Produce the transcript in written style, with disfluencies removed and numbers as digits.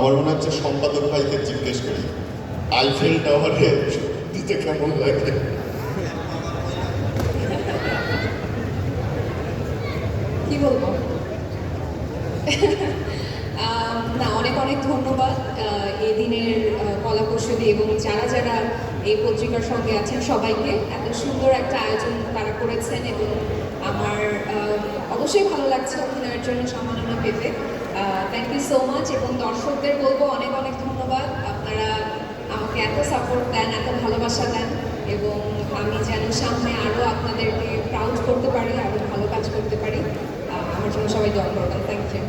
আমার মনে হচ্ছে সম্পাদক ভাইকে জিজ্ঞেস করি আইফেল টাওয়ারে দিতে কেমন লাগে। কি বলবো না, অনেক অনেক ধন্যবাদ এই দিনের কলাকুশলী এবং যারা যারা এই পত্রিকার সঙ্গে আছেন সবাইকে। এত সুন্দর একটা আয়োজন তারা করেছেন এবং আমার অবশ্যই ভালো লাগছে অভিনয়ের জন্য সম্মাননা পেতে। Thank you so much. এবং দর্শকদের বলবো অনেক অনেক ধন্যবাদ, আপনারা আমাকে এত সাপোর্ট দেন, এত ভালোবাসা দেন এবং আমি যেন সামনে আরও আপনাদেরকে প্রাউড করতে পারি, আরও ভালো কাজ করতে পারি। আমার জন্য সবাই দোয়া করবেন। Thank you.